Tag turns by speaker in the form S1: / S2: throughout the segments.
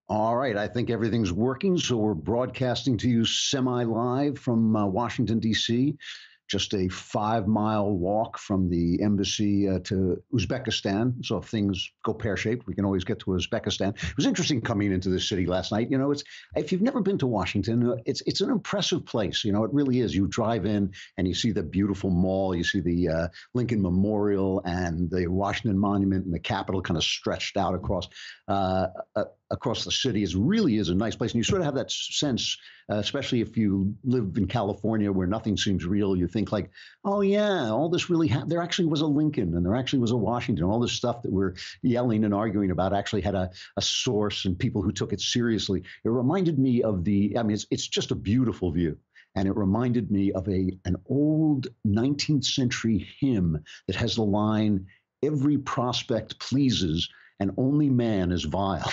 S1: All right, I think everything's working. So we're broadcasting to you semi live from Washington, D.C., just a 5 mile walk from the embassy to Uzbekistan. So if things go pear shaped, we can always get to Uzbekistan. It was interesting coming into this city last night. You know, it's if you've never been to Washington, it's an impressive place. You know, it really is. You drive in and you see the beautiful mall, you see the Lincoln Memorial and the Washington Monument and the Capitol kind of stretched out uh, across the city. It really is a nice place. And you sort of have that sense, especially if you live in California where nothing seems real. You think like, oh, yeah, all this really there actually was a Lincoln and there actually was a Washington. All this stuff that we're yelling and arguing about actually had a source and people who took it seriously. It reminded me of it's just a beautiful view. And it reminded me of an old 19th century hymn that has the line, "Every prospect pleases and only man is vile."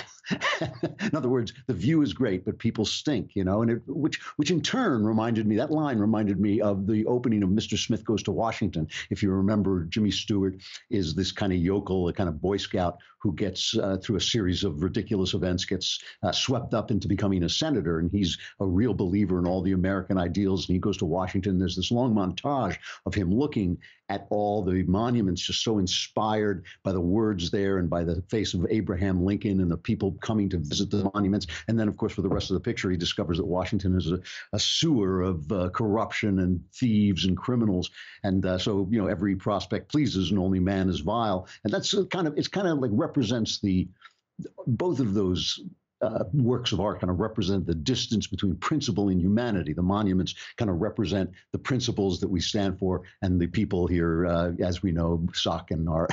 S1: In other words, the view is great, but people stink, you know, and which in turn that line reminded me of the opening of Mr. Smith Goes to Washington. If you remember, Jimmy Stewart is this kind of yokel, a kind of Boy Scout who gets through a series of ridiculous events, gets swept up into becoming a senator. And he's a real believer in all the American ideals. And he goes to Washington. There's this long montage of him looking at all the monuments, just so inspired by the words there and by the face of Abraham Lincoln and the people coming to visit the monuments. And then, of course, for the rest of the picture, he discovers that Washington is a sewer of corruption and thieves and criminals. And so, you know, every prospect pleases and only man is vile. And that's it's kind of like represents both of those works of art kind of represent the distance between principle and humanity. The monuments kind of represent the principles that we stand for, and the people here, as we know, suck and are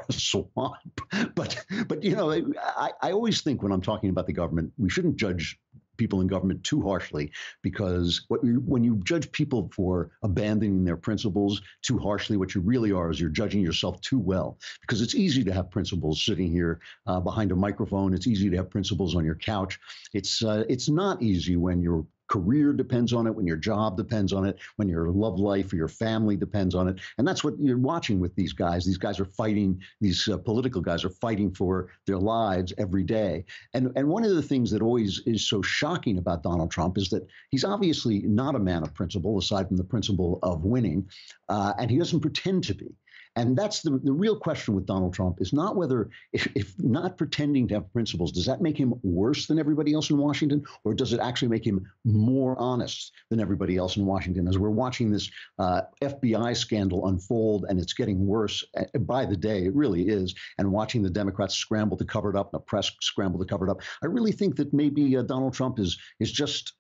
S1: a swamp. But you know, I always think when I'm talking about the government, we shouldn't judge people in government too harshly, because when you judge people for abandoning their principles too harshly, what you really are is you're judging yourself too well, because it's easy to have principles sitting here behind a microphone. It's easy to have principles on your couch. It's not easy when your career depends on it, when your job depends on it, when your love life or your family depends on it. And that's what you're watching with these guys. These guys are fighting, these political guys are fighting for their lives every day. And one of the things that always is so shocking about Donald Trump is that he's obviously not a man of principle, aside from the principle of winning, and he doesn't pretend to be. And that's the real question with Donald Trump, is not whether, if not pretending to have principles, does that make him worse than everybody else in Washington, or does it actually make him more honest than everybody else in Washington? As we're watching this FBI scandal unfold, and it's getting worse by the day, it really is, and watching the Democrats scramble to cover it up and the press scramble to cover it up, I really think that maybe Donald Trump is just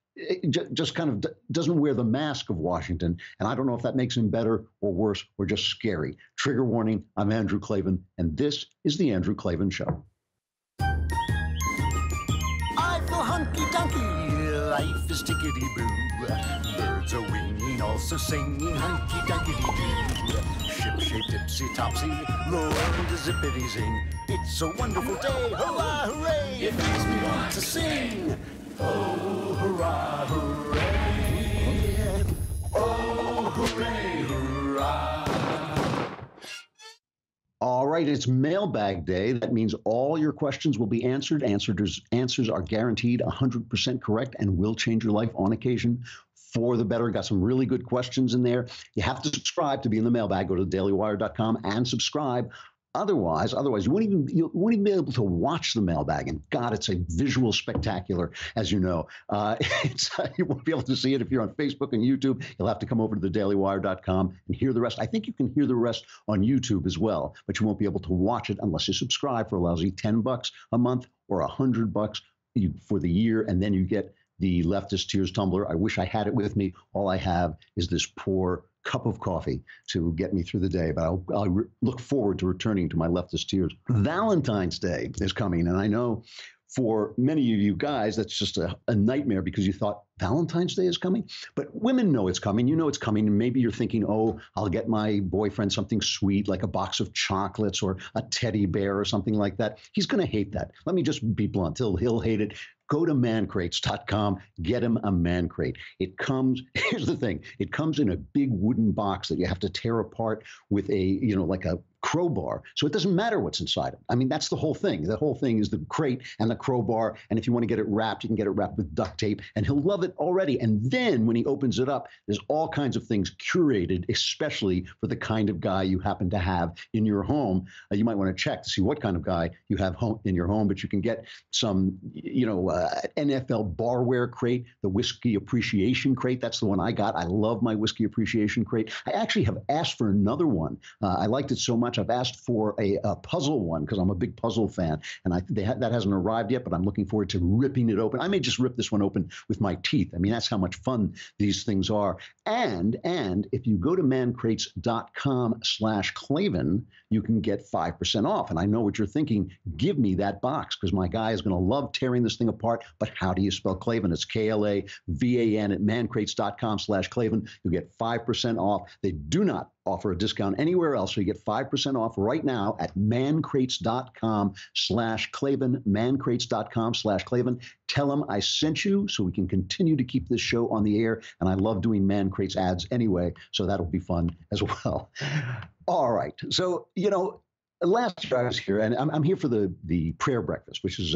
S1: kind of doesn't wear the mask of Washington. And I don't know if that makes him better or worse or just scary. Trigger warning, I'm Andrew Klavan, and this is The Andrew Klavan Show.
S2: I feel hunky-dunky, life is tickety-boo. Birds are winging, also singing hunky-dunky-doo. Ship-shaped, tipsy-topsy, the world is zippity-zing. It's a wonderful day, hurrah, hooray! It makes me want to sing. Oh, hurrah, hooray! Oh, hooray, hurrah!
S1: All right, it's Mailbag Day. That means all your questions will be answered. Answers are guaranteed 100% correct and will change your life on occasion for the better. Got some really good questions in there. You have to subscribe to be in the mailbag. Go to dailywire.com and subscribe. Otherwise, you won't even be able to watch the mailbag. And God, it's a visual spectacular, as you know. You won't be able to see it if you're on Facebook and YouTube. You'll have to come over to thedailywire.com and hear the rest. I think you can hear the rest on YouTube as well, but you won't be able to watch it unless you subscribe for a lousy $10 a month or $100 for the year, and then you get the Leftist Tears tumbler. I wish I had it with me. All I have is this poor cup of coffee to get me through the day, but I'll look forward to returning to my Leftist Tears. Valentine's Day is coming, and I know for many of you guys, that's just a nightmare because you thought Valentine's Day is coming. But women know it's coming. You know it's coming. And maybe you're thinking, oh, I'll get my boyfriend something sweet like a box of chocolates or a teddy bear or something like that. He's going to hate that. Let me just be blunt. He'll hate it. Go to mancrates.com, get him a man crate. It comes, here's the thing, it comes in a big wooden box that you have to tear apart with like a crowbar. So it doesn't matter what's inside it. I mean, that's the whole thing. The whole thing is the crate and the crowbar. And if you want to get it wrapped, you can get it wrapped with duct tape, and he'll love it already. And then when he opens it up, there's all kinds of things curated, especially for the kind of guy you happen to have in your home. You might want to check to see what kind of guy you have in your home, but you can get some, NFL barware crate, the whiskey appreciation crate. That's the one I got. I love my whiskey appreciation crate. I actually have asked for another one. I liked it so much. I've asked for a puzzle one because I'm a big puzzle fan, and that hasn't arrived yet, but I'm looking forward to ripping it open. I may just rip this one open with my teeth. I mean, that's how much fun these things are. And if you go to mancrates.com/Klavan, you can get 5% off. And I know what you're thinking. Give me that box because my guy is going to love tearing this thing apart. But how do you spell Klavan? It's Klavan at mancrates.com/Klavan. You'll get 5% off. They do not offer a discount anywhere else. So you get 5% off right now at mancrates.com/Klavan, mancrates.com/Klavan. Tell them I sent you so we can continue to keep this show on the air. And I love doing Man Crates ads anyway, so that'll be fun as well. All right. So, last year I was here, and I'm here for the prayer breakfast, which is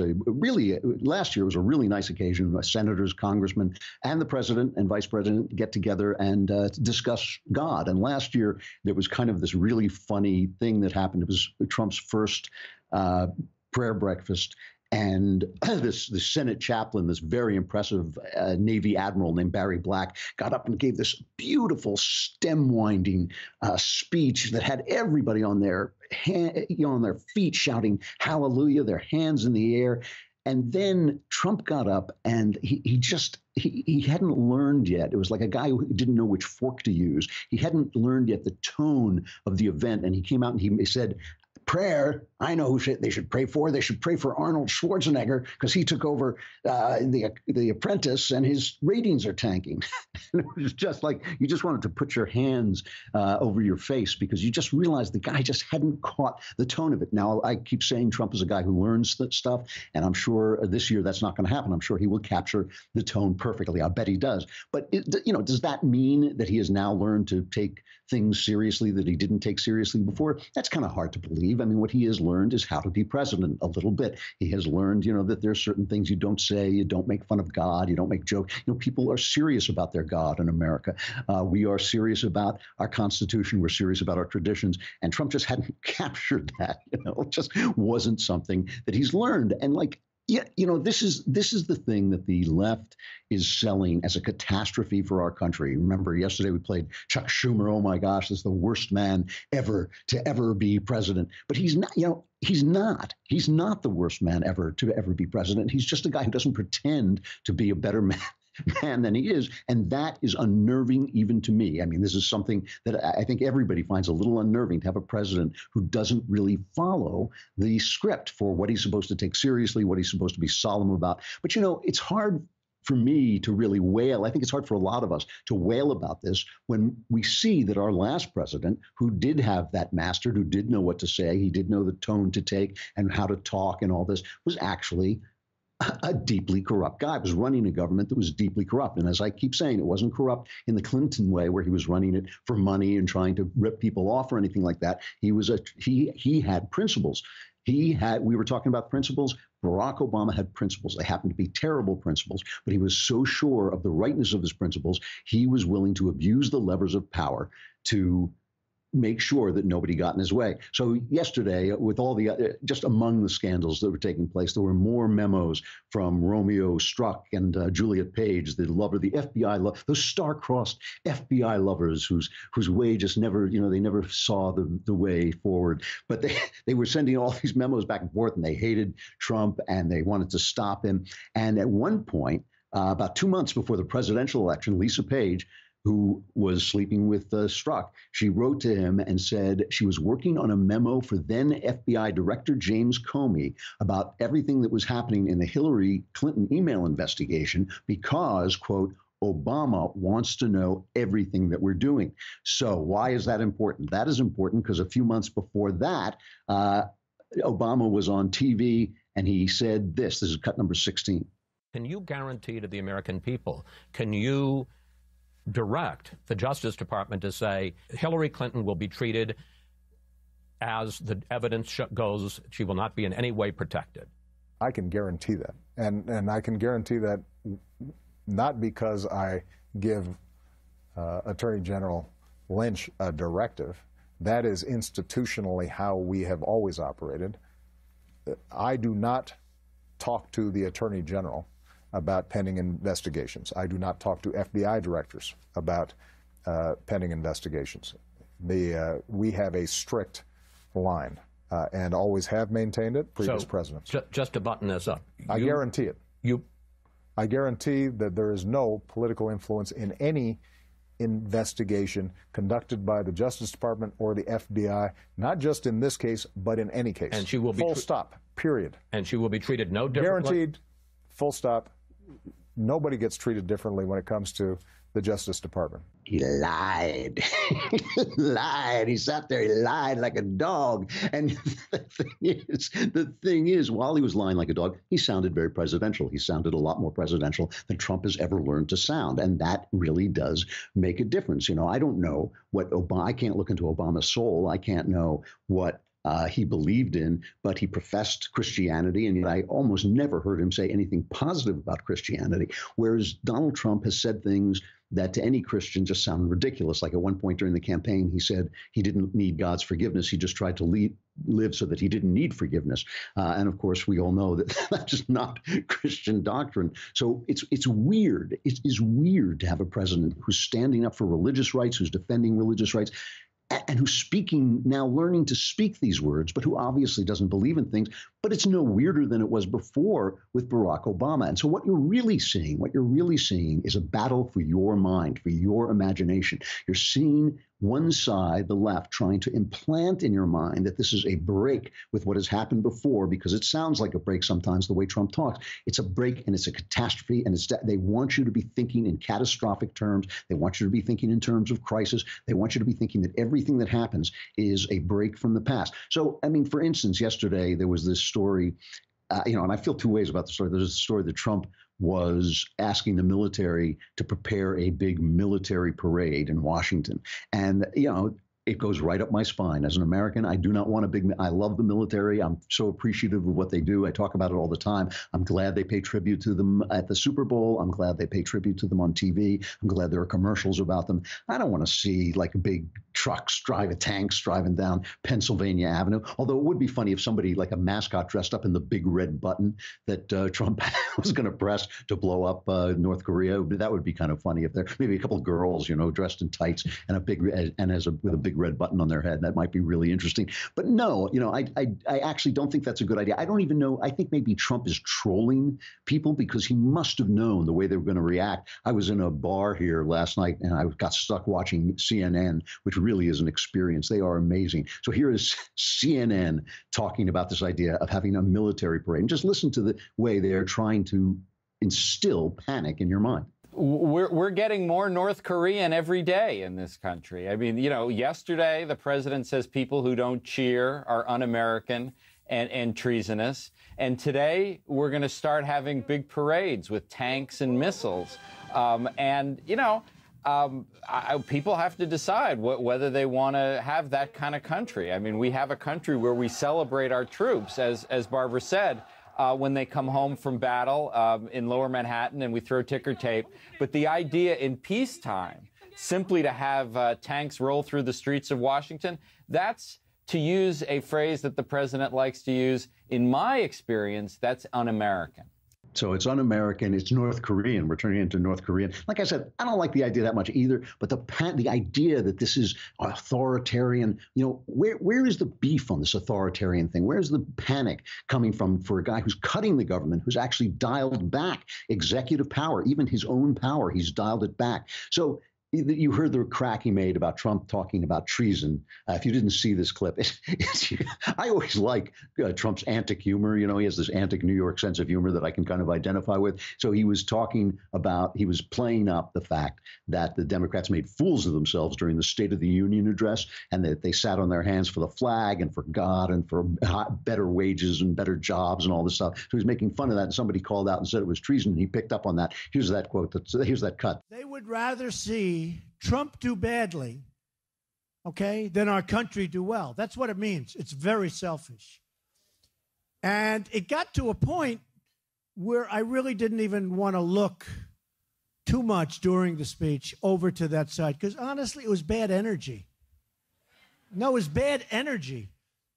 S1: last year was a really nice occasion. Senators, congressmen, and the president and vice president get together and discuss God. And last year there was kind of this really funny thing that happened. It was Trump's first prayer breakfast. And this Senate chaplain, this very impressive Navy admiral named Barry Black, got up and gave this beautiful stem-winding speech that had everybody on their on their feet shouting hallelujah, their hands in the air. And then Trump got up and he hadn't learned yet. It was like a guy who didn't know which fork to use. He hadn't learned yet the tone of the event. And he came out and he said, prayer, I know who they should pray for. They should pray for Arnold Schwarzenegger because he took over the Apprentice and his ratings are tanking. And it was just like you just wanted to put your hands over your face because you just realized the guy just hadn't caught the tone of it. Now, I keep saying Trump is a guy who learns that stuff, and I'm sure this year that's not going to happen. I'm sure he will capture the tone perfectly. I bet he does. But, does that mean that he has now learned to take things seriously that he didn't take seriously before? That's kind of hard to believe. I mean, what he has learned is how to be president a little bit. He has learned, that there are certain things you don't say, you don't make fun of God, you don't make jokes. People are serious about their God in America. We are serious about our Constitution. We're serious about our traditions. And Trump just hadn't captured that. It just wasn't something that he's learned. And this is the thing that the left is selling as a catastrophe for our country. Remember, yesterday we played Chuck Schumer. Oh my gosh, this is the worst man ever to ever be president. But he's not. He's not. He's not the worst man ever to ever be president. He's just a guy who doesn't pretend to be a better man than he is. And that is unnerving even to me. I mean, this is something that I think everybody finds a little unnerving, to have a president who doesn't really follow the script for what he's supposed to take seriously, what he's supposed to be solemn about. But, it's hard for me to really wail. I think it's hard for a lot of us to wail about this when we see that our last president, who did have that master, who did know what to say, he did know the tone to take and how to talk and all this, was actually a deeply corrupt guy. Was running a government that was deeply corrupt. And as I keep saying, it wasn't corrupt in the Clinton way where he was running it for money and trying to rip people off or anything like that. He had principles. We were talking about principles. Barack Obama had principles. They happened to be terrible principles, but he was so sure of the rightness of his principles, he was willing to abuse the levers of power to make sure that nobody got in his way. So yesterday, with all the, just among the scandals that were taking place, there were more memos from Romeo Struck and Juliet Page, the lover, the FBI, those star-crossed FBI lovers whose way just never, they never saw the way forward. But they were sending all these memos back and forth, and they hated Trump, and they wanted to stop him. And at one point, about 2 months before the presidential election, Lisa Page, who was sleeping with Strzok, she wrote to him and said she was working on a memo for then FBI Director James Comey about everything that was happening in the Hillary Clinton email investigation because, quote, Obama wants to know everything that we're doing. So why is that important? That is important because a few months before that, Obama was on TV and he said this. This is cut number 16.
S3: Can you guarantee to the American people, can you direct the Justice Department to say Hillary Clinton will be treated as the evidence goes, she will not be in any way protected?
S4: I can guarantee that. And I can guarantee that not because I give Attorney General Lynch a directive. That is institutionally how we have always operated. I do not talk to the Attorney General about pending investigations. I do not talk to FBI directors about pending investigations. We have a strict line and always have maintained it, previous presidents.
S3: Just to button this up.
S4: I guarantee it. I guarantee that there is no political influence in any investigation conducted by the Justice Department or the FBI, not just in this case, but in any case.
S3: And she will be
S4: full stop, period.
S3: And she will be treated no differently?
S4: Guaranteed, full stop. Nobody gets treated differently when it comes to the Justice Department.
S1: He lied. Lied. He sat there, he lied like a dog. And the thing is, while he was lying like a dog, he sounded very presidential. He sounded a lot more presidential than Trump has ever learned to sound. And that really does make a difference. You know, I don't know what Obama, I can't look into Obama's soul. I can't know what he believed in, but he professed Christianity, and yet I almost never heard him say anything positive about Christianity, whereas Donald Trump has said things that to any Christian just sound ridiculous. Like at one point during the campaign, he said he didn't need God's forgiveness. He just tried to live so that he didn't need forgiveness. And of course, we all know that that's just not Christian doctrine. So it's weird. It is weird to have a president who's standing up for religious rights, who's defending religious rights, and who's speaking now, learning to speak these words, but who obviously doesn't believe in things. But it's no weirder than it was before with Barack Obama. And so what you're really seeing is a battle for your mind, for your imagination. You're seeing one side, the left, trying to implant in your mind that this is a break with what has happened before, because it sounds like a break sometimes the way Trump talks. It's a break and it's a catastrophe, and they want you to be thinking in catastrophic terms. They want you to be thinking in terms of crisis. They want you to be thinking that everything that happens is a break from the past. So, I mean, for instance, yesterday there was this story, and I feel two ways about the story. There's a story that Trump was asking the military to prepare a big military parade in Washington. And, it goes right up my spine. As an American, I do not want I love the military. I'm so appreciative of what they do. I talk about it all the time. I'm glad they pay tribute to them at the Super Bowl. I'm glad they pay tribute to them on TV. I'm glad there are commercials about them. I don't want to see like big tanks driving down Pennsylvania Avenue. Although it would be funny if somebody like a mascot dressed up in the big red button that Trump was going to press to blow up North Korea. That would be kind of funny if there maybe a couple of girls, dressed in tights and with a big red button on their head. That might be really interesting. But no, I actually don't think that's a good idea. I don't even know. I think maybe Trump is trolling people because he must have known the way they were going to react. I was in a bar here last night and I got stuck watching CNN, which really is an experience. They are amazing. So here is CNN talking about this idea of having a military parade. And just listen to the way they're trying to instill panic in your mind.
S5: We're getting more North Korean every day in this country. I mean, yesterday the president says people who don't cheer are un-American and treasonous. And today we're going to start having big parades with tanks and missiles. People have to decide whether they want to have that kind of country. I mean, we have a country where we celebrate our troops, as Barbara said, when they come home from battle in Lower Manhattan, and we throw ticker tape. But the idea in peacetime, simply to have tanks roll through the streets of Washington, that's, to use a phrase that the president likes to use, in my experience, that's un-American.
S1: So it's un-American, it's North Korean. We're turning into North Korean. Like I said, I don't like the idea that much either, but the idea that this is authoritarian, where is the beef on this authoritarian thing? Where's the panic coming from for a guy who's cutting the government, who's actually dialed back executive power, even his own power, he's dialed it back. So you heard the crack he made about Trump talking about treason. If you didn't see this clip, I always like Trump's antic humor. He has this antic New York sense of humor that I can kind of identify with. So he was playing up the fact that the Democrats made fools of themselves during the State of the Union address, and that they sat on their hands for the flag and for God and for better wages and better jobs and all this stuff. So he was making fun of that. And somebody called out and said it was treason. And he picked up on that. Here's that quote. Here's that cut.
S6: They would rather see Trump do badly okay, then our country do well. That's what it means. It's very selfish. And it got to a point where I really didn't even want to look too much during the speech over to that side, because honestly, it was bad energy. No, it was bad energy.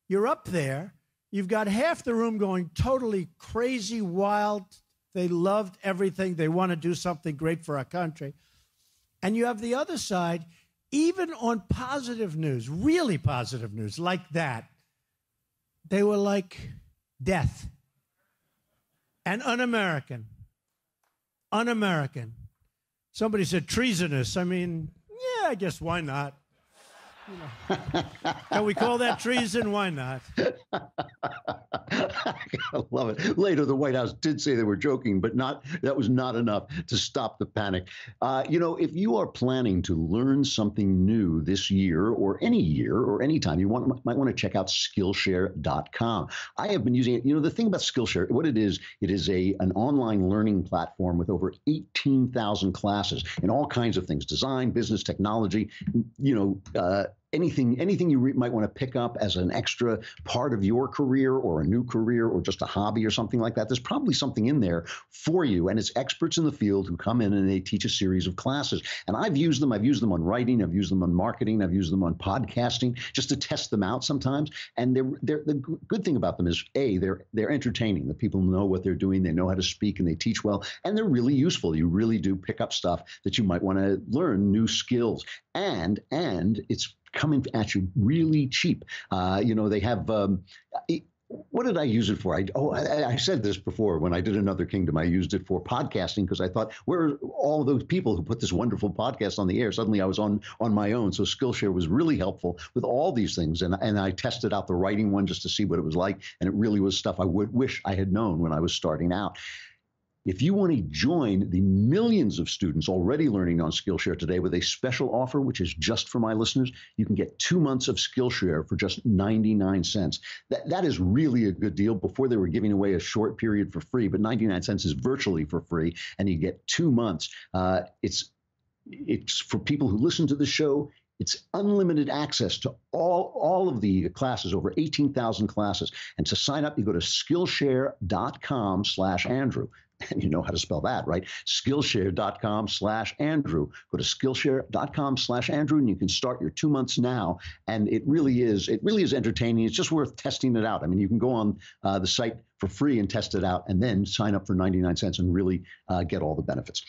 S6: You're up there. You've got half the room going totally crazy, wild. They loved everything. They want to do something great for our country. And you have the other side, even on positive news, really positive news like that, they were like death and un-American. Un-American. Somebody said treasonous. I mean, yeah, I guess why not? You know. Can we call that treason? Why not?
S1: I love it. Later, the White House did say they were joking, but that was not enough to stop the panic. If you are planning to learn something new this year or any time, you might want to check out Skillshare.com. I have been using it. The thing about Skillshare, what it is an online learning platform with over 18,000 classes in all kinds of things: design, business, technology, anything you might want to pick up as an extra part of your career or a new career or just a hobby or something like that. There's probably something in there for you. And it's experts in the field who come in and they teach a series of classes. And I've used them. I've used them on writing. I've used them on marketing. I've used them on podcasting just to test them out sometimes. And the good thing about them is, they're entertaining. The people know what they're doing. They know how to speak and they teach well. And they're really useful. You really do pick up stuff that you might want to learn, new skills. And it's coming at you really cheap. They have, what did I use it for? I said this before when I did Another Kingdom. I used it for podcasting because I thought, where are all those people who put this wonderful podcast on the air? Suddenly I was on my own. So Skillshare was really helpful with all these things. And I tested out the writing one just to see what it was like. And it really was stuff I would wish I had known when I was starting out. If you want to join the millions of students already learning on Skillshare today with a special offer, which is just for my listeners, you can get 2 months of Skillshare for just 99 cents. That is really a good deal. Before they were giving away a short period for free, but 99 cents is virtually for free, and you get 2 months. It's for people who listen to the show. It's unlimited access to all of the classes, over 18,000 classes. And to sign up, you go to Skillshare.com/Andrew. And you know how to spell that, right? Skillshare.com/Andrew. Go to Skillshare.com/Andrew, and you can start your 2 months now. And it really is entertaining. It's just worth testing it out. I mean, you can go on the site for free and test it out, and then sign up for 99 cents and really get all the benefits.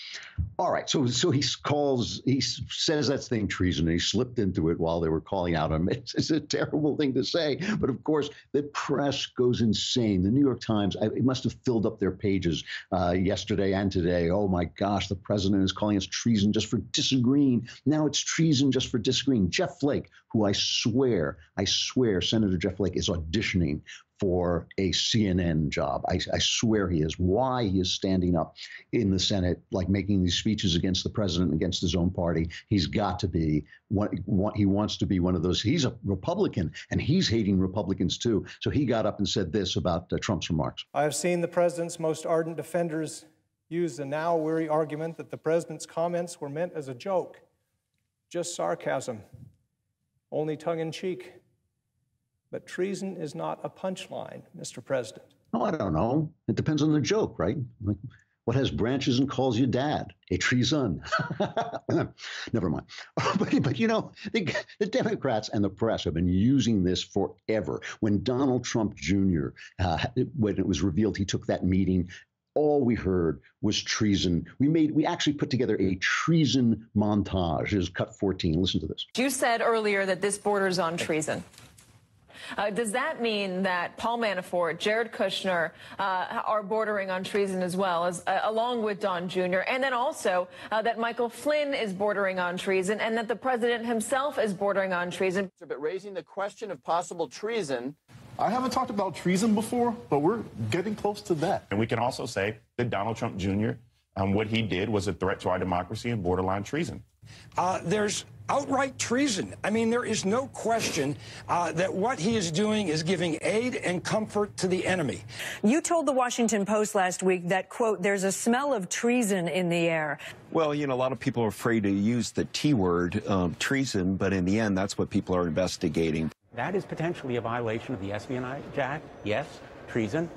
S1: All right, so he says that thing treason, and he slipped into it while they were calling out him. It's a terrible thing to say, but of course, the press goes insane. The New York Times, it must have filled up their pages yesterday and today. Oh my gosh, the president is calling us treason just for disagreeing. Now it's treason just for disagreeing. Jeff Flake, who I swear, Senator Jeff Flake is auditioning for a CNN job. I swear he is. Why he is standing up in the Senate, like making these speeches against the president, against his own party. He's got to be he wants to be one of those. He's a Republican, and he's hating Republicans too. So he got up and said this about Trump's remarks.
S7: I have seen the president's most ardent defenders use the now weary argument that the president's comments were meant as a joke, just sarcasm, only tongue-in-cheek. But treason is not a punchline, Mr. President.
S1: Oh, I don't know. It depends on the joke, right? Like, what has branches and calls you dad? A treason. Never mind. But the Democrats and the press have been using this forever. When Donald Trump Jr., when it was revealed he took that meeting, all we heard was treason. We actually put together a treason montage. It was cut 14. Listen to this.
S8: You said earlier that this borders on treason. Does that mean that Paul Manafort, Jared Kushner are bordering on treason as well, as along with Don Jr., and then also that Michael Flynn is bordering on treason, and that the president himself is bordering on treason?
S9: But raising the question of possible treason.
S10: I haven't talked about treason before, but we're getting close to that.
S11: And we can also say that Donald Trump Jr., what he did was a threat to our democracy and borderline treason. There's outright treason. I mean, there is no question that what he is doing is giving aid and comfort to the enemy.
S12: You told the Washington Post last week that, quote, there's a smell of treason in the air.
S13: Well, you know, a lot of people are afraid to use the T word, treason, but in the end, that's what people are investigating.
S14: That is potentially a violation of the Espionage Act. Yes, treason.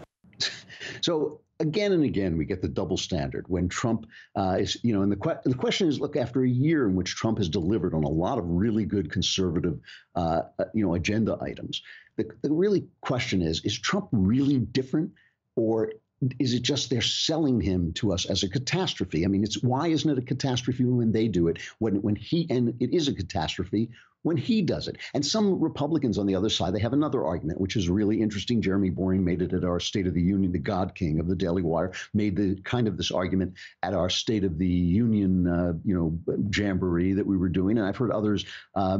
S1: So again and again, we get the double standard when Trump is, you know, and the question is, look, after a year in which Trump has delivered on a lot of really good conservative, you know, agenda items, the really question is Trump really different, or is it just they're selling him to us as a catastrophe? I mean, why isn't it a catastrophe when they do it, when he, and it is a catastrophe when he does it? And some Republicans on the other side, they have another argument, which is really interesting. Jeremy Boring made it at our State of the Union. The God King of the Daily Wire made the kind of this argument at our State of the Union, you know, jamboree that we were doing. And I've heard others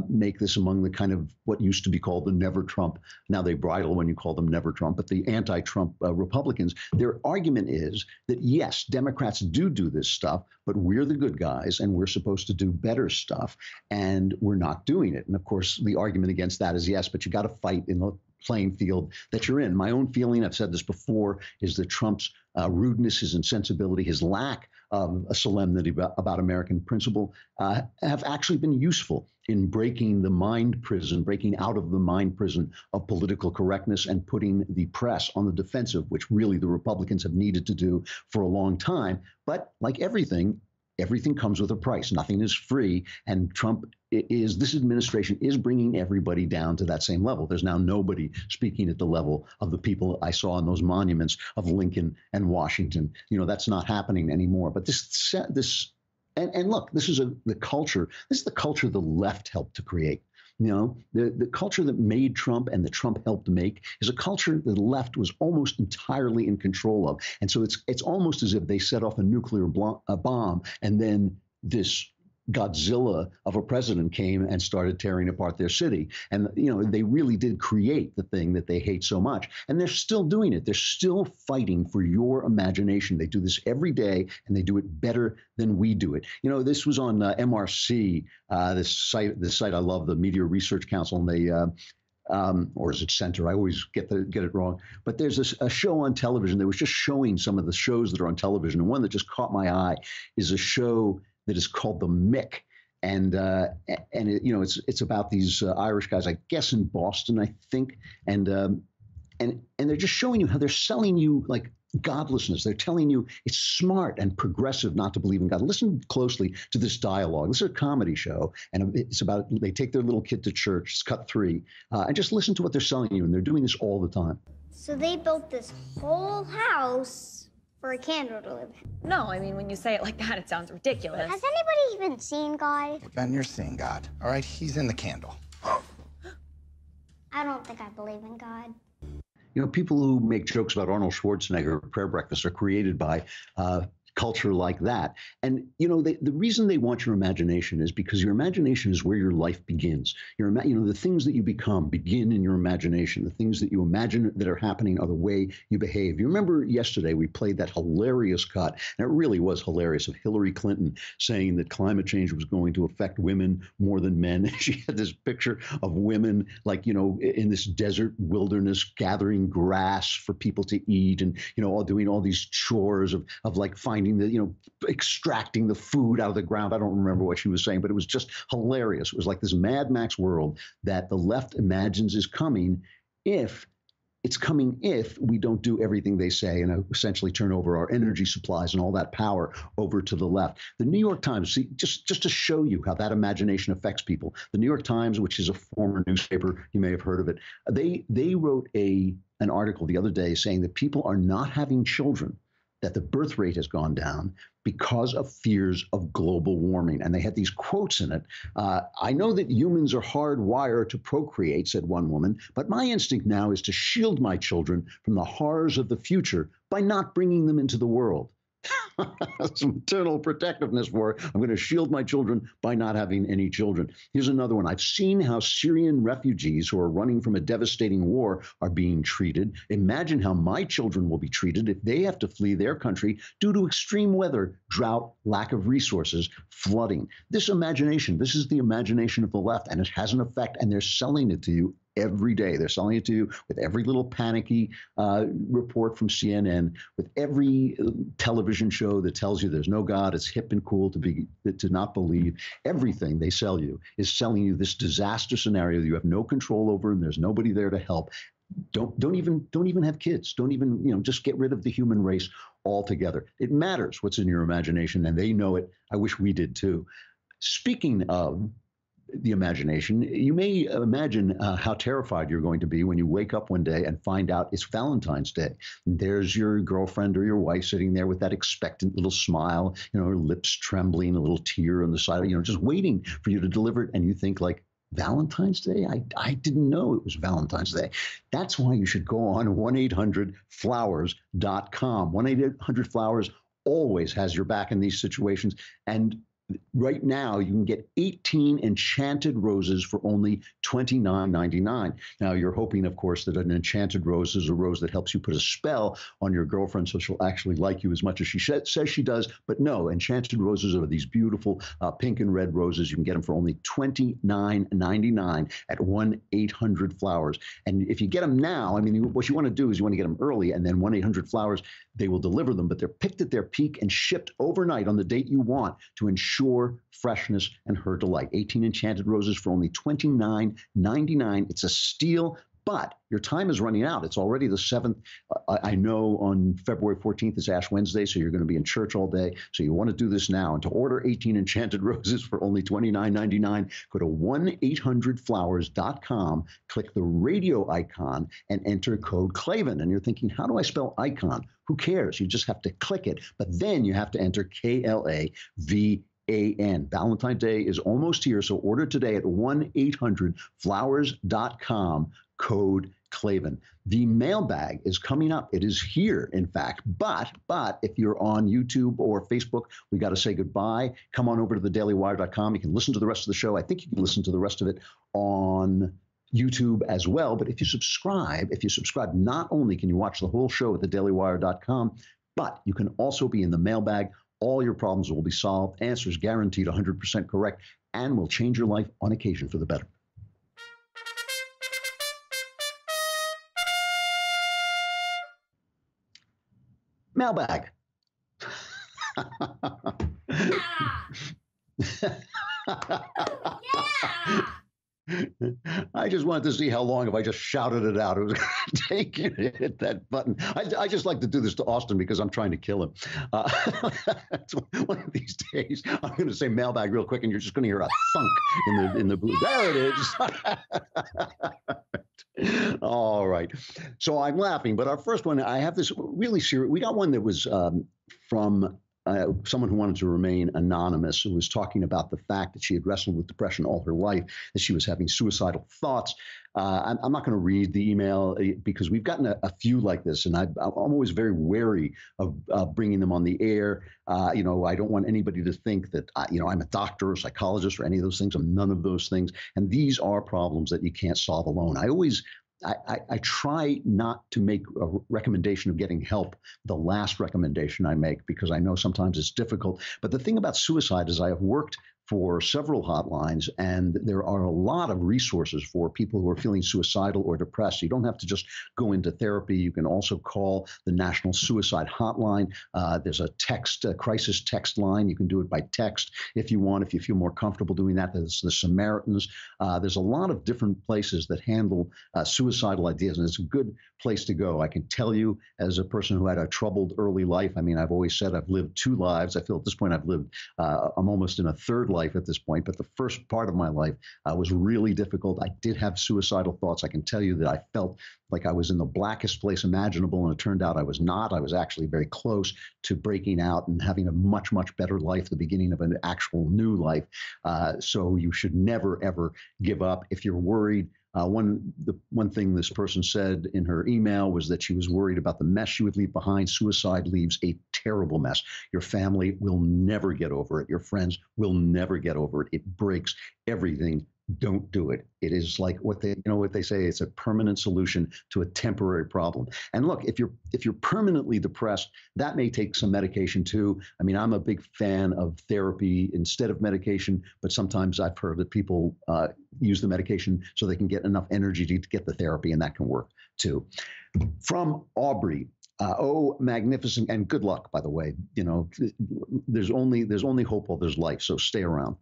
S1: make this among the kind of what used to be called the Never Trump. Now they bridle when you call them Never Trump, but the anti-Trump Republicans. Their argument is that, yes, Democrats do this stuff, but we're the good guys and we're supposed to do better stuff, and we're not doing it. And of course, the argument against that is, yes, but you got to fight in the playing field that you're in. My own feeling, I've said this before, is that Trump's rudeness, his insensibility, his lack of a solemnity about American principle have actually been useful in breaking the mind prison, breaking out of the mind prison of political correctness and putting the press on the defensive, which really the Republicans have needed to do for a long time. But like everything comes with a price. Nothing is free. And this administration is bringing everybody down to that same level. There's now nobody speaking at the level of the people I saw on those monuments of Lincoln and Washington. You know, that's not happening anymore. But and look, this is the culture. This is the culture the left helped to create. You know, the culture that made Trump and that Trump helped make is a culture that the left was almost entirely in control of. And so it's almost as if they set off a nuclear bomb and then this Godzilla of a president came and started tearing apart their city. And, you know, they really did create the thing that they hate so much. And they're still doing it. They're still fighting for your imagination. They do this every day, and they do it better than we do it. You know, this was on MRC, this site I love, the Media Research Council, and they or is it Center? I always get it wrong. But there's a show on television that was just showing some of the shows that are on television. And one that just caught my eye is a show that is called The Mick. And it, you know, it's about these Irish guys, I guess in Boston, I think. And they're just showing you how they're selling you like godlessness. They're telling you it's smart and progressive not to believe in God. Listen closely to this dialogue. This is a comedy show, and it's about they take their little kid to church. It's cut 3, and just listen to what they're selling you. And they're doing this all the time.
S15: So they built this whole house for a candle to live in.
S16: No, I mean, when you say it like that, it sounds ridiculous.
S15: Has anybody even seen God?
S17: Ben, you're seeing God, all right? He's in the candle.
S15: I don't think I believe in God.
S1: You know, people who make jokes about Arnold Schwarzenegger at prayer breakfast are created by culture like that. And, you know, the reason they want your imagination is because your imagination is where your life begins. You know, the things that you become begin in your imagination. The things that you imagine that are happening are the way you behave. You remember yesterday we played that hilarious cut, and it really was hilarious, of Hillary Clinton saying that climate change was going to affect women more than men. She had this picture of women, like, you know, in this desert wilderness gathering grass for people to eat, and, you know, all doing all these chores of like finding extracting the food out of the ground. I don't remember what she was saying, but it was just hilarious. It was like this Mad Max world that the left imagines is coming if we don't do everything they say and essentially turn over our energy supplies and all that power over to the left. The New York Times, see, just to show you how that imagination affects people, the New York Times, which is a former newspaper, you may have heard of it, they wrote an article the other day saying that people are not having children, that the birth rate has gone down because of fears of global warming. And they had these quotes in it. I know that humans are hardwired to procreate, said one woman, but my instinct now is to shield my children from the horrors of the future by not bringing them into the world. Some maternal protectiveness for it. I'm going to shield my children by not having any children. Here's another one. I've seen how Syrian refugees who are running from a devastating war are being treated. Imagine how my children will be treated if they have to flee their country due to extreme weather, drought, lack of resources, flooding. This is the imagination of the left, and it has an effect, and they're selling it to you every day. They're selling it to you with every little panicky report from CNN, with every television show that tells you there's no God, it's hip and cool to not believe. Everything they sell you is selling you this disaster scenario you have no control over, and there's nobody there to help. Don't even have kids. Don't even, just get rid of the human race altogether. It matters what's in your imagination, and they know it. I wish we did too. Speaking of the imagination, you may imagine how terrified you're going to be when you wake up one day and find out it's Valentine's Day. And there's your girlfriend or your wife sitting there with that expectant little smile, her lips trembling, a little tear on the side, just waiting for you to deliver it. And you think like, Valentine's Day? I didn't know it was Valentine's Day. That's why you should go on 1-800-Flowers.com. 1-800-Flowers always has your back in these situations. And right now, you can get 18 enchanted roses for only $29.99. Now, you're hoping, of course, that an enchanted rose is a rose that helps you put a spell on your girlfriend so she'll actually like you as much as she says she does. But no, enchanted roses are these beautiful pink and red roses. You can get them for only $29.99 at 1-800-Flowers. And if you get them now, what you want to do is you want to get them early, and then 1-800-Flowers, they will deliver them. But they're picked at their peak and shipped overnight on the date you want to ensure freshness and her delight. 18 enchanted roses for only $29.99. It's a steal, but your time is running out. It's already the 7th. I know on February 14th is Ash Wednesday, so you're going to be in church all day. So you want to do this now. And to order 18 enchanted roses for only $29.99, go to 1-800-Flowers.com, click the radio icon, and enter code Klavan. And you're thinking, how do I spell icon? Who cares? You just have to click it. But then you have to enter KLAVAN. Valentine's Day is almost here, so order today at 1-800-Flowers.com, code Klavan. The mailbag is coming up. It is here, in fact. But if you're on YouTube or Facebook, we got to say goodbye. Come on over to thedailywire.com. You can listen to the rest of the show. I think you can listen to the rest of it on YouTube as well. But if you subscribe, not only can you watch the whole show at thedailywire.com, but you can also be in the mailbag. All your problems will be solved, answers guaranteed 100% correct, and will change your life on occasion for the better. Mailbag. I just wanted to see how long if I just shouted it out. It was going to take you to hit that button. I just like to do this to Austin because I'm trying to kill him. One of these days, I'm going to say mailbag real quick, and you're just going to hear a thunk in the blue. There it is. All right. So I'm laughing, but our first one, I have this really serious. We got one that was from someone who wanted to remain anonymous, who was talking about the fact that she had wrestled with depression all her life, that she was having suicidal thoughts. I'm not going to read the email because we've gotten a few like this, and I'm always very wary of bringing them on the air. I don't want anybody to think that, I'm a doctor or psychologist or any of those things. I'm none of those things. And these are problems that you can't solve alone. I try not to make a recommendation of getting help the last recommendation I make, because I know sometimes it's difficult. But the thing about suicide is I have worked for several hotlines, and there are a lot of resources for people who are feeling suicidal or depressed. You don't have to just go into therapy. You can also call the National Suicide Hotline. There's a crisis text line. You can do it by text if you want, if you feel more comfortable doing that. There's the Samaritans. There's a lot of different places that handle suicidal ideas, and it's a good place to go. I can tell you, as a person who had a troubled early life, I've always said I've lived 2 lives. I feel at this point I'm almost in a third life at this point, but the first part of my life was really difficult. I did have suicidal thoughts. I can tell you that I felt like I was in the blackest place imaginable, and it turned out I was not. I was actually very close to breaking out and having a much, much better life, the beginning of an actual new life. So you should never, ever give up. If you're worried, The one thing this person said in her email was that she was worried about the mess she would leave behind. Suicide leaves a terrible mess. Your family will never get over it. Your friends will never get over it. It breaks everything. Don't do it. It is like what they say. It's a permanent solution to a temporary problem. And look, if you're permanently depressed, that may take some medication too. I mean, I'm a big fan of therapy instead of medication, but sometimes I've heard that people use the medication so they can get enough energy to get the therapy, and that can work too. From Aubrey. Oh, magnificent, and good luck, by the way. There's only hope while there's life, so stay around.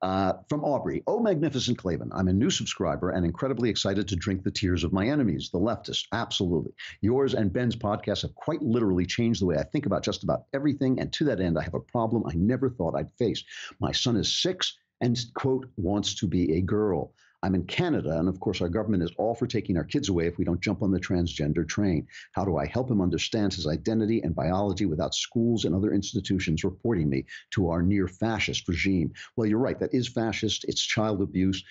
S1: From Aubrey. Oh, magnificent Klavan. I'm a new subscriber and incredibly excited to drink the tears of my enemies, the leftists. Absolutely. Yours and Ben's podcasts have quite literally changed the way I think about just about everything, and to that end, I have a problem I never thought I'd face. My son is 6 and, quote, wants to be a girl. I'm in Canada, and of course, our government is all for taking our kids away if we don't jump on the transgender train. How do I help him understand his identity and biology without schools and other institutions reporting me to our near-fascist regime? Well, you're right. That is fascist. It's child abuse.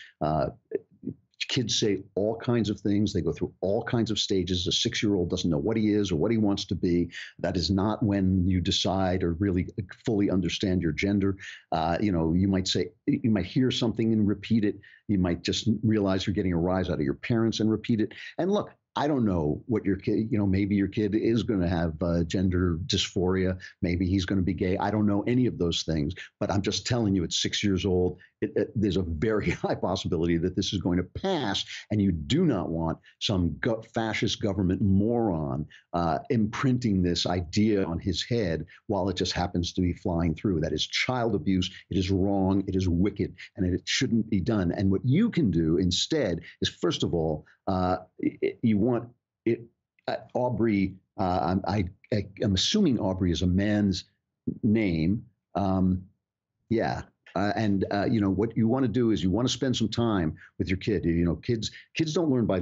S1: Kids say all kinds of things. They go through all kinds of stages. A 6-year-old doesn't know what he is or what he wants to be. That is not when you decide or really fully understand your gender. You might hear something and repeat it. You might just realize you're getting a rise out of your parents and repeat it. And look, I don't know what your kid, maybe your kid is going to have gender dysphoria. Maybe he's going to be gay. I don't know any of those things, but I'm just telling you, at 6 years old, there's a very high possibility that this is going to pass, and you do not want some fascist government moron imprinting this idea on his head while it just happens to be flying through. That is child abuse. It is wrong. It is wicked, and it shouldn't be done. And what you can do instead is, first of all, you want it, Aubrey. I'm assuming Aubrey is a man's name. Yeah. What you want to do is you want to spend some time with your kid. Kids don't learn by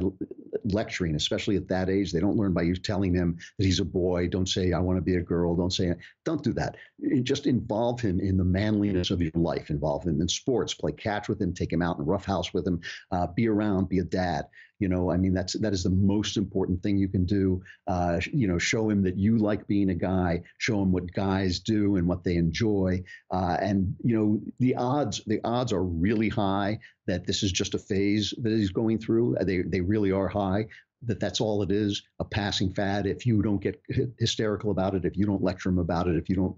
S1: lecturing, especially at that age. They don't learn by you telling him that he's a boy. Don't say, I want to be a girl. Don't do that. Just involve him in the manliness of your life. Involve him in sports. Play catch with him. Take him out in a rough house with him. Be around. Be a dad. That is the most important thing you can do. Show him that you like being a guy. Show him what guys do and what they enjoy. The odds are really high that this is just a phase that he's going through. They really are high. That's all it is, a passing fad. If you don't get hysterical about it, if you don't lecture him about it, if you don't,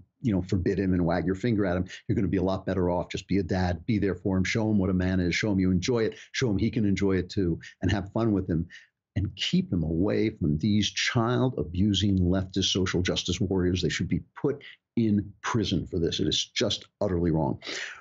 S1: forbid him and wag your finger at him, you're going to be a lot better off. Just be a dad, be there for him, show him what a man is, show him you enjoy it, show him he can enjoy it too, and have fun with him. And keep him away from these child-abusing leftist social justice warriors. They should be put in prison for this. It is just utterly wrong.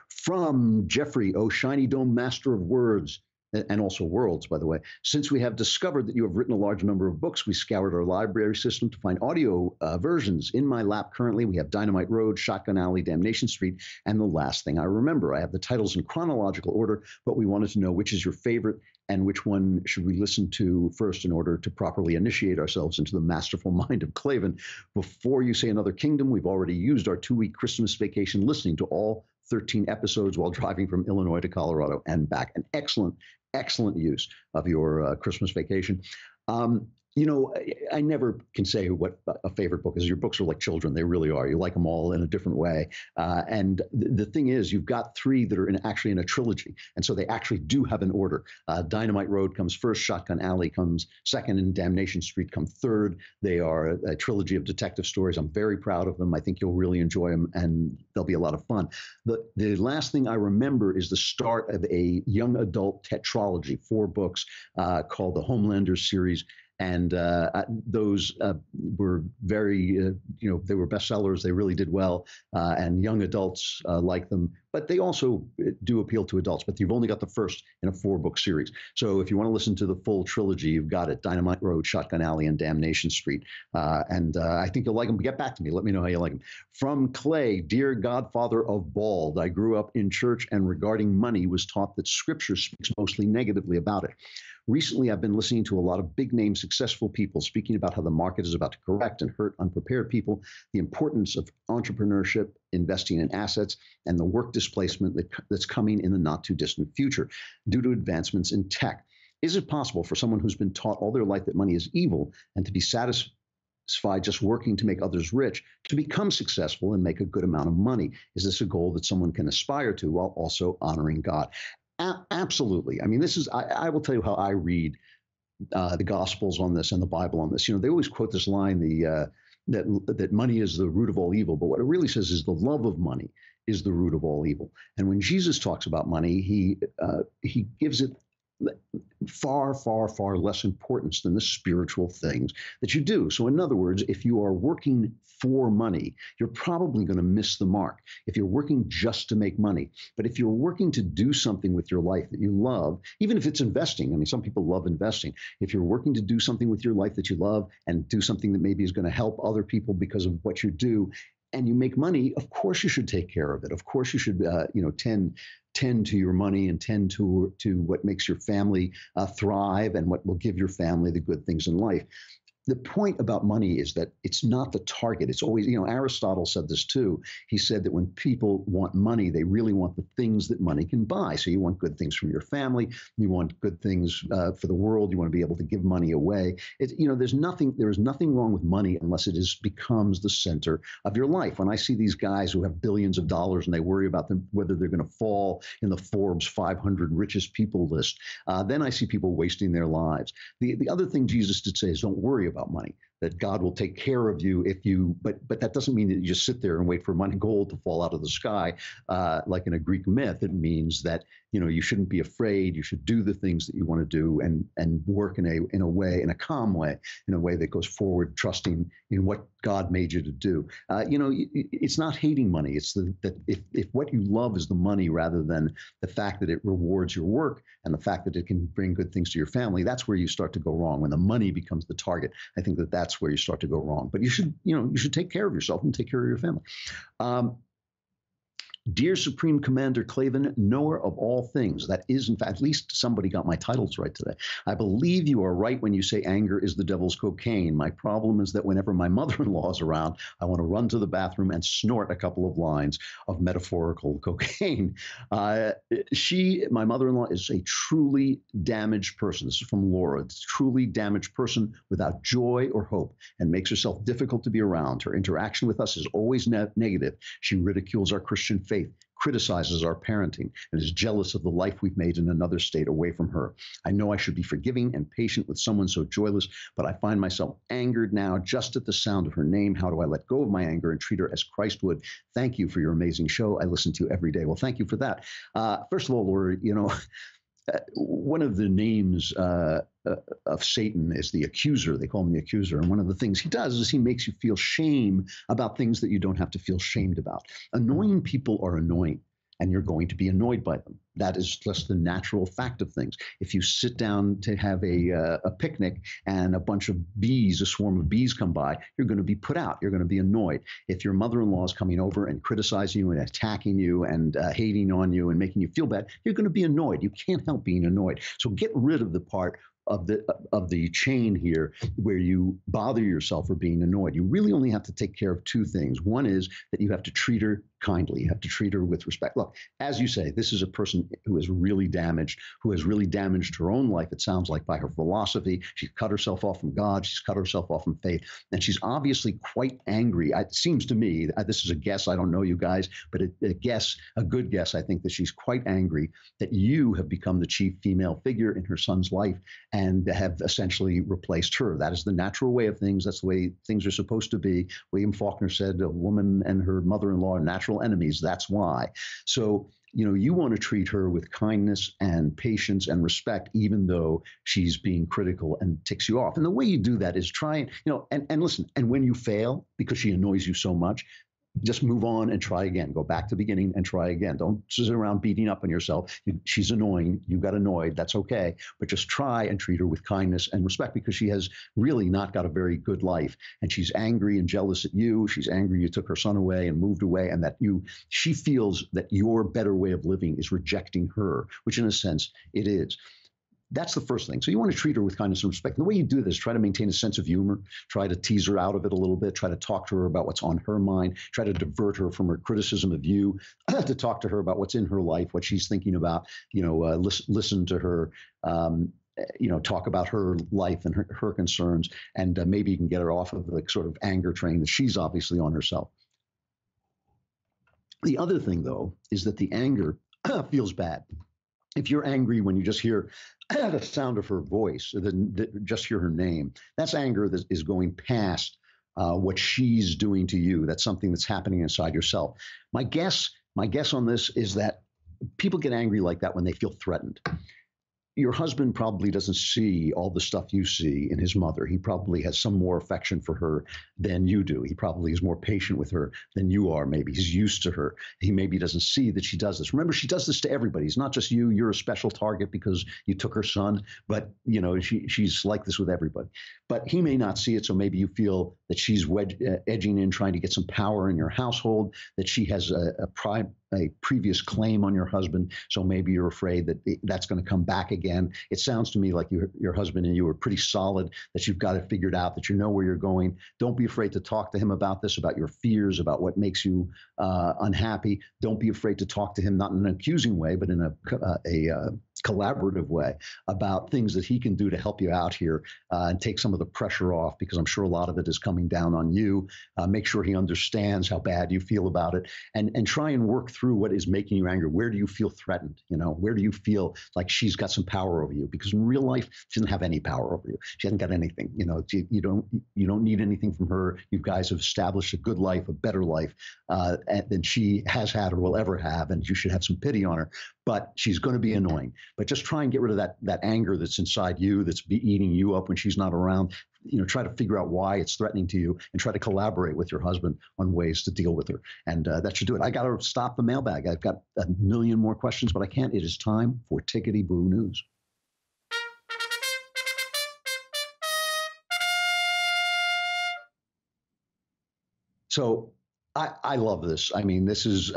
S1: From Jeffrey, oh, shiny dome master of words, and also worlds, by the way. Since we have discovered that you have written a large number of books, we scoured our library system to find audio versions. In my lap currently, we have Dynamite Road, Shotgun Alley, Damnation Street, and The Last Thing I Remember. I have the titles in chronological order, but we wanted to know which is your favorite and which one should we listen to first in order to properly initiate ourselves into the masterful mind of Klavan. Before you say another kingdom, we've already used our 2-week Christmas vacation listening to all 13 episodes while driving from Illinois to Colorado and back. An excellent use of your Christmas vacation. I never can say what a favorite book is. Your books are like children. They really are. You like them all in a different way. And the thing is, you've got 3 that are actually in a trilogy. And so they actually do have an order. Dynamite Road comes first, Shotgun Alley comes second, and Damnation Street comes third. They are a trilogy of detective stories. I'm very proud of them. I think you'll really enjoy them, and they'll be a lot of fun. The last thing I remember is the start of a young adult tetralogy, 4 books called the Homelanders series. And those were very, they were bestsellers. They really did well. And young adults like them. But they also do appeal to adults. But you've only got the first in a 4-book series. So if you want to listen to the full trilogy, you've got it. Dynamite Road, Shotgun Alley, and Damnation Street. I think you'll like them. Get back to me. Let me know how you like them. From Clay, dear godfather of bald, I grew up in church and regarding money was taught that scripture speaks mostly negatively about it. Recently, I've been listening to a lot of big-name successful people speaking about how the market is about to correct and hurt unprepared people, the importance of entrepreneurship, investing in assets, and the work displacement that's coming in the not-too-distant future due to advancements in tech. Is it possible for someone who's been taught all their life that money is evil and to be satisfied just working to make others rich to become successful and make a good amount of money? Is this a goal that someone can aspire to while also honoring God? Absolutely. I mean, I will tell you how I read the Gospels on this and the Bible on this. You know, they always quote this line, that money is the root of all evil. But what it really says is the love of money is the root of all evil. And when Jesus talks about money, he gives it far, far, far less importance than the spiritual things that you do. So in other words, if you are working for money, you're probably going to miss the mark if you're working just to make money. But if you're working to do something with your life that you love, even if it's investing, I mean, some people love investing. If you're working to do something with your life that you love and do something that maybe is going to help other people because of what you do, and you make money, of course you should take care of it. Of course you should, tend to your money and tend to what makes your family thrive and what will give your family the good things in life. The point about money is that it's not the target. It's always, Aristotle said this too. He said that when people want money, they really want the things that money can buy. So you want good things from your family. You want good things for the world. You want to be able to give money away. There is nothing wrong with money unless it becomes the center of your life. When I see these guys who have billions of dollars and they worry about whether they're going to fall in the Forbes 500 richest people list, then I see people wasting their lives. The other thing Jesus did say is don't worry about money, that God will take care of you but that doesn't mean that you just sit there and wait for money, gold to fall out of the sky, like in a Greek myth. It means that, you shouldn't be afraid. You should do the things that you want to do and work in a calm way, in a way that goes forward, trusting in what God made you to do. It's not hating money. It's that if what you love is the money rather than the fact that it rewards your work and the fact that it can bring good things to your family, that's where you start to go wrong. When the money becomes the target, I think that's where you start to go wrong. But you should take care of yourself and take care of your family. Dear Supreme Commander Klavan, knower of all things, that is, in fact, at least somebody got my titles right today. I believe you are right when you say anger is the devil's cocaine. My problem is that whenever my mother-in-law is around, I want to run to the bathroom and snort a couple of lines of metaphorical cocaine. My mother-in-law, is a truly damaged person. This is from Laura. It's a truly damaged person without joy or hope and makes herself difficult to be around. Her interaction with us is always negative. She ridicules our Christian faith, criticizes our parenting, and is jealous of the life we've made in another state away from her. I know I should be forgiving and patient with someone so joyless, but I find myself angered now just at the sound of her name. How do I let go of my anger and treat her as Christ would? Thank you for your amazing show. I listen to you every day. Well, thank you for that. First of all, Laura, one of the names of Satan is the accuser. They call him the accuser. And one of the things he does is he makes you feel shame about things that you don't have to feel shamed about. Annoying people are annoying, and you're going to be annoyed by them. That is just the natural fact of things. If you sit down to have a picnic and a swarm of bees come by, you're going to be put out. You're going to be annoyed. If your mother-in-law is coming over and criticizing you and attacking you and hating on you and making you feel bad, you're going to be annoyed. You can't help being annoyed. So get rid of the part of the chain here where you bother yourself for being annoyed. You really only have to take care of two things. One is that you have to treat her kindly. You have to treat her with respect. Look, as you say, this is a person who is really damaged, who has really damaged her own life, it sounds like, by her philosophy. She's cut herself off from God. She's cut herself off from faith. And she's obviously quite angry. It seems to me, this is a guess, I don't know you guys, but a good guess, I think that she's quite angry that you have become the chief female figure in her son's life and have essentially replaced her. That is the natural way of things. That's the way things are supposed to be. William Faulkner said a woman and her mother-in-law are natural enemies. That's why. So, you want to treat her with kindness and patience and respect, even though she's being critical and ticks you off. And the way you do that is try and listen. And when you fail, because she annoys you so much, just move on and try again. Go back to the beginning and try again. Don't sit around beating up on yourself. She's annoying. You got annoyed. That's okay. But just try and treat her with kindness and respect, because she has really not got a very good life. And she's angry and jealous at you. She's angry you took her son away and moved away, and that she feels that your better way of living is rejecting her, which in a sense it is. That's the first thing. So you want to treat her with kindness and respect. And the way you do this, try to maintain a sense of humor, try to tease her out of it a little bit, try to talk to her about what's on her mind, try to divert her from her criticism of you, to talk to her about what's in her life, what she's thinking about, listen to her. talk about her life and her concerns, and maybe you can get her off of the sort of anger train that she's obviously on herself. The other thing, though, is that the anger feels bad. If you're angry when you just hear the sound of her voice, just hear her name, that's anger that is going past what she's doing to you. That's something that's happening inside yourself. My guess on this is that people get angry like that when they feel threatened. Your husband probably doesn't see all the stuff you see in his mother. He probably has some more affection for her than you do. He probably is more patient with her than you are, maybe. He's used to her. He maybe doesn't see that she does this. Remember, she does this to everybody. It's not just you. You're a special target because you took her son, but, she's like this with everybody. But he may not see it, so maybe you feel that she's edging in, trying to get some power in your household, that she has a previous claim on your husband, so maybe you're afraid that that's going to come back again. It sounds to me like your husband and you are pretty solid, that you've got it figured out, that you know where you're going. Don't be afraid to talk to him about this, about your fears, about what makes you unhappy. Don't be afraid to talk to him, not in an accusing way, but in a collaborative way, about things that he can do to help you out here and take some of the pressure off, because I'm sure a lot of it is coming down on you. Make sure he understands how bad you feel about it, and try and work through what is making you angry. Where do you feel threatened? Where do you feel like she's got some power over you? Because in real life, she doesn't have any power over you. She hasn't got anything. You don't need anything from her. You guys have established a good life, a better life than she has had or will ever have, and you should have some pity on her. But she's going to be annoying. But just try and get rid of that anger that's inside you, that's eating you up when she's not around. Try to figure out why it's threatening to you, and try to collaborate with your husband on ways to deal with her. And that should do it. I got to stop the mailbag. I've got a million more questions, but I can't. It is time for Tickety Boo News. So I love this. I mean, this is,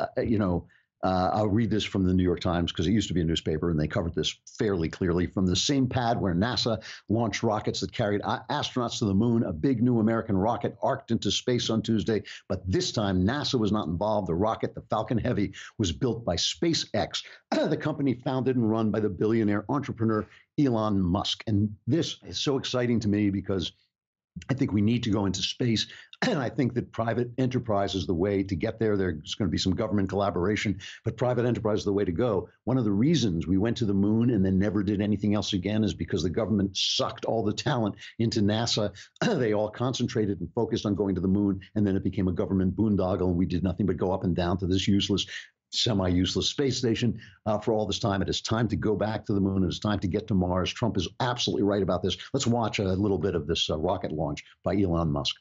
S1: I'll read this from the New York Times because it used to be a newspaper, and they covered this fairly clearly. From the same pad where NASA launched rockets that carried astronauts to the moon, a big new American rocket arced into space on Tuesday. But this time, NASA was not involved. The rocket, the Falcon Heavy, was built by SpaceX, the company founded and run by the billionaire entrepreneur Elon Musk. And this is so exciting to me because I think we need to go into space, and I think that private enterprise is the way to get there. There's going to be some government collaboration, but private enterprise is the way to go. One of the reasons we went to the moon and then never did anything else again is because the government sucked all the talent into NASA. They all concentrated and focused on going to the moon, and then it became a government boondoggle, and we did nothing but go up and down to this useless, semi-useless space station for all this time. It is time to go back to the moon. It is time to get to Mars. Trump is absolutely right about this. Let's watch a little bit of this rocket launch by Elon Musk.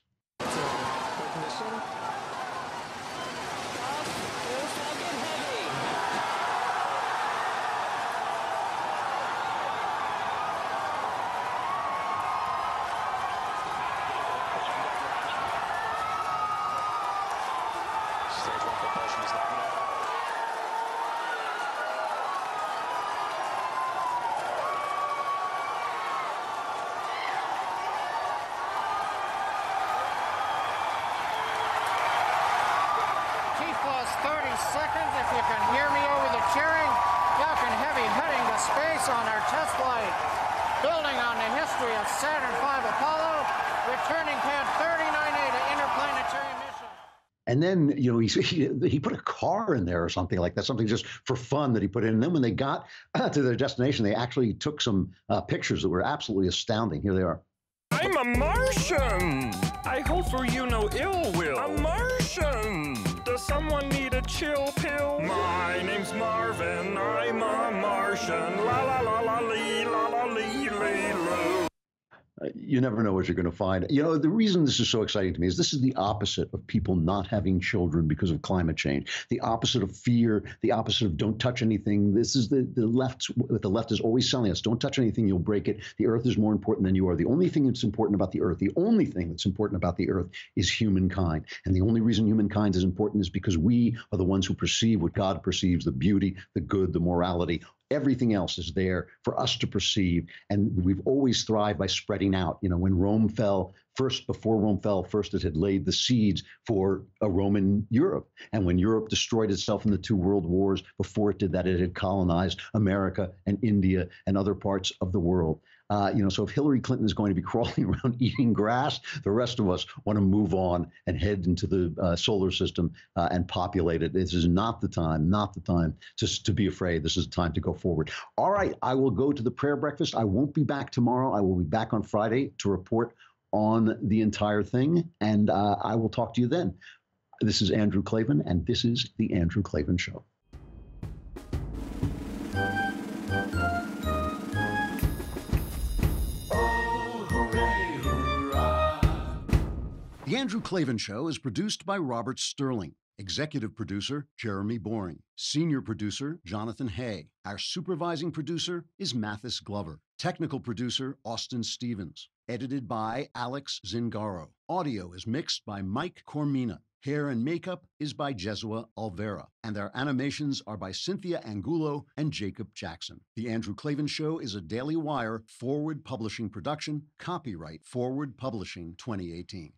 S1: And then, he put a car in there or something like that, something just for fun that he put in. And then when they got to their destination, they actually took some pictures that were absolutely astounding. Here they are.
S18: I'm a Martian. I hope for you no ill will. A Martian. Does someone need a chill pill? My name's Marvin. I'm a Martian. La la la la lee la la lee lee loo.
S1: You never know what you're going to find. The reason this is so exciting to me is this is the opposite of people not having children because of climate change. The opposite of fear, the opposite of don't touch anything. This is the left. What the left is always selling us. Don't touch anything, you'll break it. The earth is more important than you are. The only thing that's important about the earth is humankind. And the only reason humankind is important is because we are the ones who perceive what God perceives, the beauty, the good, the morality Everything else is there for us to perceive. And we've always thrived by spreading out. You know, when Rome fell, before Rome fell, first it had laid the seeds for a Roman Europe. And when Europe destroyed itself in the 2 world wars, before it did that, it had colonized America and India and other parts of the world. So if Hillary Clinton is going to be crawling around eating grass, the rest of us want to move on and head into the solar system and populate it. This is not the time to be afraid. This is the time to go forward. All right, I will go to the prayer breakfast. I won't be back tomorrow. I will be back on Friday to report on the entire thing, and I will talk to you then. This is Andrew Klavan, and this is The Andrew Klavan Show. The Andrew Klavan Show is produced by Robert Sterling. Executive producer, Jeremy Boring. Senior producer, Jonathan Hay. Our supervising producer is Mathis Glover. Technical producer, Austin Stevens. Edited by Alex Zingaro. Audio is mixed by Mike Cormina. Hair and makeup is by Jesua Alvera. And our animations are by Cynthia Angulo and Jacob Jackson. The Andrew Klavan Show is a Daily Wire Forward Publishing production. Copyright Forward Publishing 2018.